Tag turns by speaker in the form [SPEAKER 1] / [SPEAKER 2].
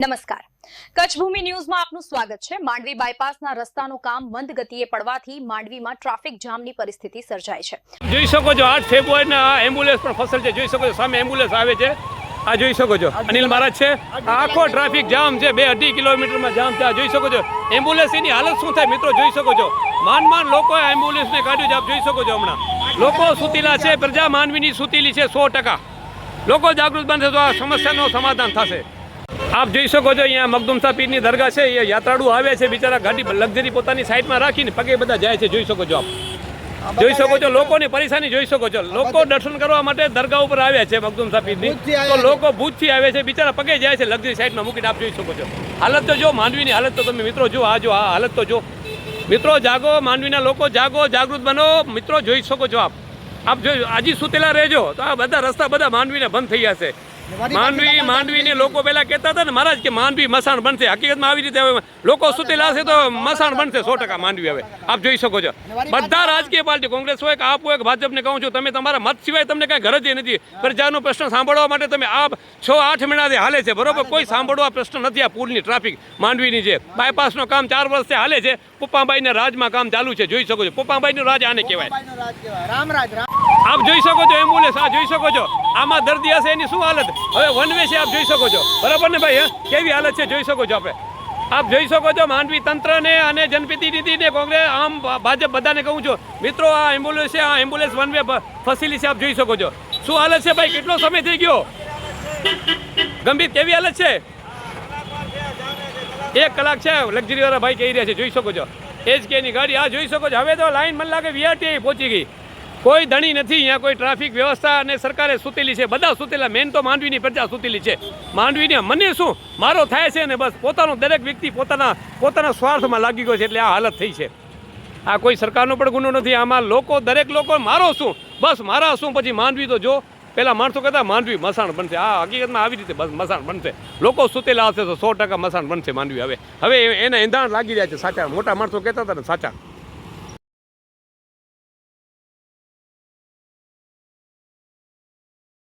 [SPEAKER 1] નમસ્કાર, કચ્છ ભૂમિ ન્યૂઝમાં આપનું સ્વાગત છે। માંડવી બાયપાસના રસ્તાનું કામ મંદ ગતિએ પડવાથી માંડવીમાં ટ્રાફિક જામની પરિસ્થિતિ સર્જાય છે।
[SPEAKER 2] જોઈ શકો છો 8 ફેબ્રુઆરીના આ એમ્બ્યુલન્સ પણ ફસલ છે। જોઈ શકો છો સામે એમ્બ્યુલન્સ આવે છે, આ જોઈ શકો છો અનિલ મહારાજ છે। આખો ટ્રાફિક જામ છે, 2-2.5 કિલોમીટરમાં જામ છે। આ જોઈ શકો છો એમ્બ્યુલન્સ, એની હાલત શું થાય મિત્રો જોઈ શકો છો। માંડ લોકોએ એમ્બ્યુલન્સને કાઢ્યું છે, આપ જોઈ શકો છો। હમણાં લોકો સુતીલા છે, પ્રજા માંડવીની સુતીલી છે 100%। લોકો જાગૃત બનશે તો આ સમસ્યાનું સમાધાન થશે। આપ જોઈ શકો છો અહીંયા મખદુમ શાહ પીરની દરગાહ છે, એ યાત્રાળુ આવે છે, બિચારા ગાડી લક્ઝરી પોતાની સાઈડમાં રાખીને પગે બધા જાય છે। જોઈ શકો છો આપ જોઈ શકો છો લોકોની પરેશાની જોઈ શકો છો। લોકો દર્શન કરવા માટે દરગાહ ઉપર આવ્યા છે મખદુમ શાહ પીરની, તો લોકો ભુજથી આવે છે, બિચારા પગે જાય છે લક્ઝરી સાઈડમાં મૂકીને। આપ જોઈ શકો છો હાલત તો જો માંડવીની હાલત તો તમે મિત્રો જો, આ હાલત તો જો મિત્રો। જાગો માંડવીના લોકો, જાગો, જાગૃત બનો મિત્રો। જોઈ શકો છો આપ જો આજે સુતેલા રહેજો તો આ બધા રસ્તા બધા માંડવીને બંધ થઈ જશે। માંડવીને લોકો પહેલા કહેતા હતા ને મહારાજ કે માંડવી મસાણ બનશે, હકીકતમાં આવી રીતે હવે લોકો સુતેલા હશે તો મસાણ બનશે 100% માંડવી। હવે આપ જોઈ શકો છો બધા રાજકીય પાર્ટી, કોંગ્રેસ હોય કે આપ હોય કે ભાજપને કહું છું, તમે તમારા મત સિવાય તમને કાંઈ ગરજ નથી। પ્રજાનો પ્રશ્ન સાંભળવા માટે તમે આ 6-8 મહિનાથી હાલે છે બરોબર, કોઈ સાંભળવા પ્રશ્ન નથી। આ પુલની ટ્રાફિક માંડવીની છે, બાયપાસનું કામ 4 વર્ષથી હાલે છે, પપ્પાભાઈના રાજમાં કામ ચાલુ છે। જોઈ શકો છો પપ્પાભાઈનું રાજ આને કહેવાય। આપ જોઈ શકો છો એમ્બ્યુલન્સ, આ જોઈ શકો છો આમાં દર્દી હશે એની શું હાલત। હવે વન વે છે, આપ જોઈ શકો છો બરાબર ને ભાઈ, કેવી હાલત છે જોઈ શકો છો આપણે। આપ જોઈ શકો છો માંડવી તંત્રને અને જનપ્રતિનિધિને, કોંગ્રેસ આમ ભાજપ બધાને કહું છું મિત્રો, આ એમ્બ્યુલન્સ છે, આ એમ્બ્યુલન્સ વન વે ફસીલી છે, આપ જોઈ શકો છો શું હાલત છે ભાઈ, કેટલો સમય થઈ ગયો, ગંભીર કેવી હાલત છે। 1 કલાક છે લક્ઝરી વાળા ભાઈ કહી રહ્યા છે, જોઈ શકો છો HK ની ગાડી, આ જોઈ શકો છો। હવે તો લાઈન મને લાગે VRT પહોંચી ગઈ, કોઈ ધણી નથી અહીંયા, કોઈ ટ્રાફિક વ્યવસ્થા અને સરકારે સુતેલી છે, બધા સુતેલા। મેન તો માંડવીની પ્રજા સુતેલી છે। માંડવીને મને શું મારો થાય છે ને બસ, પોતાનો દરેક વ્યક્તિ પોતાના સ્વાર્થમાં લાગી ગયો છે, એટલે આ હાલત થઈ છે। આ કોઈ સરકારનો પણ ગુનો નથી, આમાં લોકો દરેક લોકો મારો શું બસ મારા શું, પછી માંડવી તો જો પેલા માણસો કહેતા માંડવી મસાણ બનશે, આ હકીકતમાં આવી રીતે બસ મસાણ બનશે। લોકો સુતેલા હશે તો 100% મસાણ બનશે માંડવી। હવે એને એંધાણ લાગી રહ્યા છે સાચા, મોટા માણસો કહેતા હતા ને સાચા।